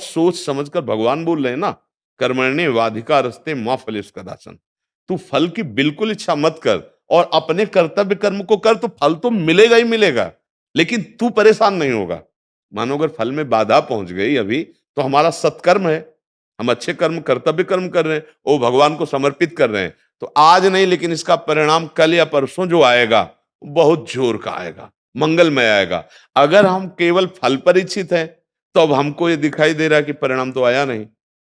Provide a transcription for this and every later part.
बहुत सोच समझकर भगवान बोल रहे हैं ना, कर्मण्येवाधिकारस्ते मा फलेषु कदाचन। तू फल की बिल्कुल इच्छा मत कर और अपने कर्तव्य कर्म को कर, तो फल तो मिलेगा ही मिलेगा, लेकिन तू परेशान नहीं होगा। मानो अगर फल में बाधा पहुंच गई अभी, तो हमारा सत्कर्म है, हम अच्छे कर्म कर्तव्य कर्म कर रहे हैं, वो भगवान को समर्पित कर रहे हैं, तो आज नहीं लेकिन इसका परिणाम कल या परसों जो आएगा, बहुत जोर का आएगा, मंगलमय आएगा। अगर हम केवल फल पर इच्छित हैं, तो अब हमको ये दिखाई दे रहा है कि परिणाम तो आया नहीं।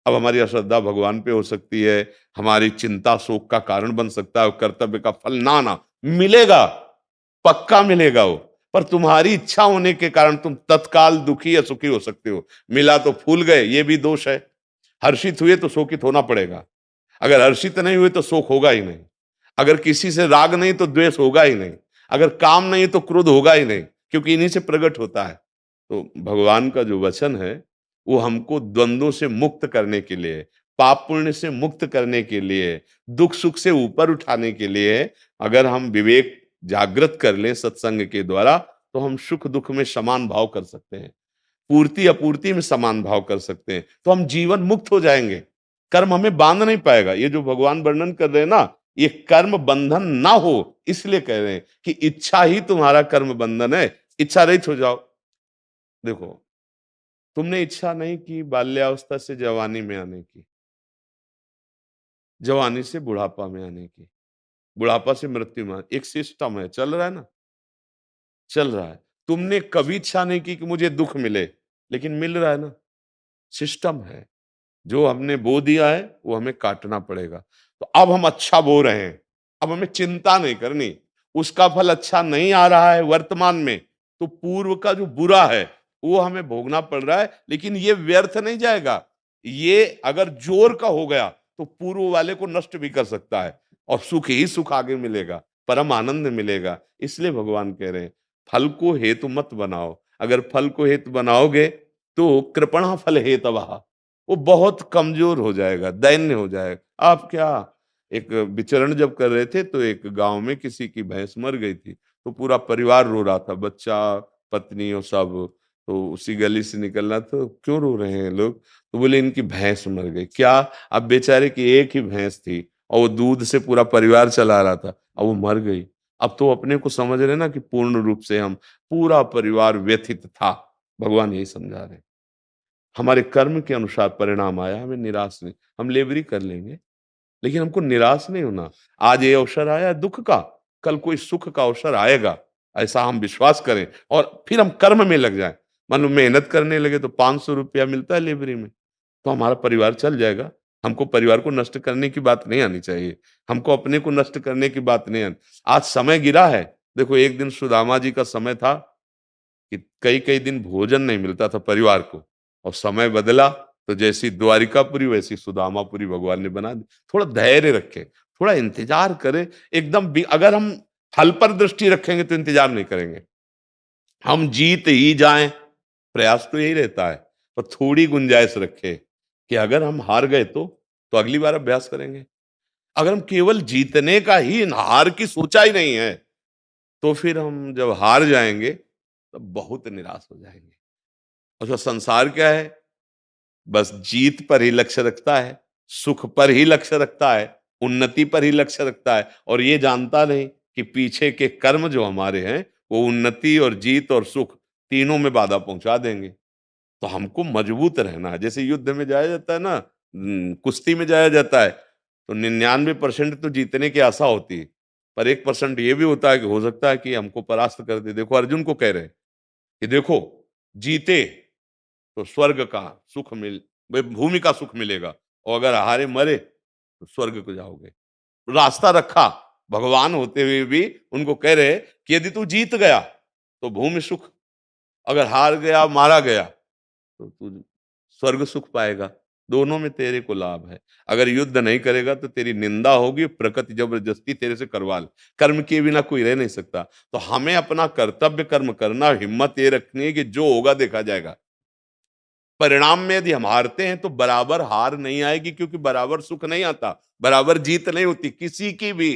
अब हमारी अश्रद्धा भगवान पे हो सकती है, हमारी चिंता शोक का कारण बन सकता है, कर्तव्य का फल ना ना मिलेगा, पक्का मिलेगा वो, पर तुम्हारी इच्छा होने के कारण तुम तत्काल दुखी या सुखी हो सकते हो। मिला तो फूल गए, ये भी दोष है। हर्षित हुए तो शोकित होना पड़ेगा, अगर हर्षित नहीं हुए तो शोक होगा ही नहीं, अगर किसी से राग नहीं तो द्वेष होगा ही नहीं, अगर काम नहीं तो क्रोध होगा ही नहीं, क्योंकि इन्हीं से प्रकट होता है। तो भगवान का जो वचन है वो हमको द्वंद्वों से मुक्त करने के लिए, पाप पुण्य से मुक्त करने के लिए, दुख सुख से ऊपर उठाने के लिए, अगर हम विवेक जागृत कर लें सत्संग के द्वारा, तो हम सुख दुख में समान भाव कर सकते हैं, पूर्ति अपूर्ति में समान भाव कर सकते हैं, तो हम जीवन मुक्त हो जाएंगे। कर्म हमें बांध नहीं पाएगा। ये जो भगवान वर्णन कर रहे हैं ना, ये कर्म बंधन ना हो इसलिए कह रहे हैं कि इच्छा ही तुम्हारा कर्म बंधन है, इच्छा रहित हो जाओ। देखो, तुमने इच्छा नहीं की बाल्यावस्था से जवानी में आने की, जवानी से बुढ़ापा में आने की, बुढ़ापा से मृत्यु में, एक सिस्टम है, चल रहा है ना, चल रहा है। तुमने कभी इच्छा नहीं की कि मुझे दुख मिले, लेकिन मिल रहा है ना, सिस्टम है। जो हमने बो दिया है वो हमें काटना पड़ेगा। तो अब हम अच्छा बो रहे हैं, अब हमें चिंता नहीं करनी। उसका फल अच्छा नहीं आ रहा है वर्तमान में, तो पूर्व का जो बुरा है वो हमें भोगना पड़ रहा है, लेकिन ये व्यर्थ नहीं जाएगा। ये अगर जोर का हो गया तो पूर्व वाले को नष्ट भी कर सकता है, और सुख ही सुख आगे मिलेगा, परम आनंद मिलेगा। इसलिए भगवान कह रहे हैं फल को हेतु मत बनाओ। अगर फल को हेतु बनाओगे तो कृपणा फल हेतवः, वो बहुत कमजोर हो जाएगा, दैन्य हो जाएगा। आप क्या, एक विचरण जब कर रहे थे तो एक गांव में किसी की भैंस मर गई थी, तो पूरा परिवार रो रहा था, बच्चा पत्नी और सब। तो उसी गली से निकलना, तो क्यों रो रहे हैं लोग, तो बोले इनकी भैंस मर गई। क्या, अब बेचारे की एक ही भैंस थी और वो दूध से पूरा परिवार चला रहा था, अब वो मर गई। अब तो अपने को समझ रहे ना कि पूर्ण रूप से हम, पूरा परिवार व्यथित था। भगवान यही समझा रहे हैं, हमारे कर्म के अनुसार परिणाम आया, हमें निराश नहीं, हम लेबरी कर लेंगे, लेकिन हमको निराश नहीं होना। आज ये अवसर आया दुख का, कल कोई सुख का अवसर आएगा, ऐसा हम विश्वास करें और फिर हम कर्म में लग जाएं। मान लो मेहनत करने लगे तो 500 रुपया मिलता है लेबरी में, तो हमारा परिवार चल जाएगा। हमको परिवार को नष्ट करने की बात नहीं आनी चाहिए, हमको अपने को नष्ट करने की बात नहीं आनी। आज समय गिरा है। देखो, एक दिन सुदामा जी का समय था कि कई कई दिन भोजन नहीं मिलता था परिवार को, और समय बदला तो जैसी द्वारिकापुरी वैसी सुदामापुरी भगवान ने बना दी। थोड़ा धैर्य रखें, थोड़ा इंतजार करें। अगर हम फल पर दृष्टि रखेंगे तो इंतजार नहीं करेंगे, हम जीत ही जाएं, प्रयास तो यही रहता है। पर थोड़ी गुंजाइश रखें कि अगर हम हार गए तो अगली बार अभ्यास करेंगे। अगर हम केवल जीतने का ही, हार की सोचा ही नहीं है, तो फिर हम जब हार जाएंगे तो बहुत निराश हो जाएंगे। और जो संसार क्या है, बस जीत पर ही लक्ष्य रखता है, सुख पर ही लक्ष्य रखता है, उन्नति पर ही लक्ष्य रखता है, और ये जानता नहीं कि पीछे के कर्म जो हमारे हैं वो उन्नति और जीत और सुख तीनों में बाधा पहुंचा देंगे। तो हमको मजबूत रहना है। जैसे युद्ध में जाया जाता है ना, कुश्ती में जाया जाता है, तो 99% तो जीतने की आशा होती है, पर 1% ये भी होता है कि हो सकता है कि हमको परास्त कर दे। देखो अर्जुन को कह रहे हैं कि देखो, जीते तो स्वर्ग का सुख भूमि का सुख मिलेगा, और अगर हारे मरे तो स्वर्ग को जाओगे। रास्ता रखा, भगवान होते हुए भी उनको कह रहे कि यदि तू जीत गया तो भूमि सुख, अगर हार गया मारा गया तो तू स्वर्ग सुख पाएगा। दोनों में तेरे को लाभ है। अगर युद्ध नहीं करेगा तो तेरी निंदा होगी, प्रकृति जबरदस्ती तेरे से करवा ले। कर्म के बिना कोई रह नहीं सकता। तो हमें अपना कर्तव्य कर्म करना, हिम्मत ये रखनी है कि जो होगा देखा जाएगा। परिणाम में यदि हम हारते हैं तो बराबर हार नहीं आएगी, क्योंकि बराबर सुख नहीं आता, बराबर जीत नहीं होती किसी की भी।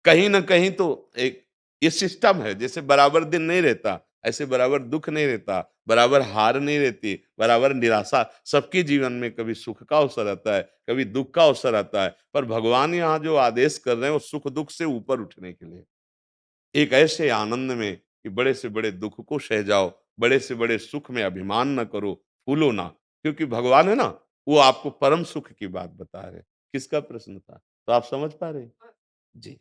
कहीं ना कहीं तो एक ये सिस्टम है, जैसे बराबर दिन नहीं रहता, ऐसे बराबर दुःख नहीं रहता, बराबर हार नहीं रहती, बराबर निराशा सबके जीवन में कभी सुख का अवसर आता है, कभी दुःख का अवसर आता है, पर भगवान यहाँ जो आदेश कर रहे हैं वो सुख-दुःख से ऊपर उठने के लिए। एक ऐसे आनंद में कि बड़े से बड़े दुःख को सह जाओ, बड़े से बड़े सुख में अभिमान ना करो, फूलो ना, क्योंकि भगवान है ना, वो आपको परम सुख की बात बता रहे हैं। किसका प्रश्न था? तो आप समझ पा रहे हैं? जी।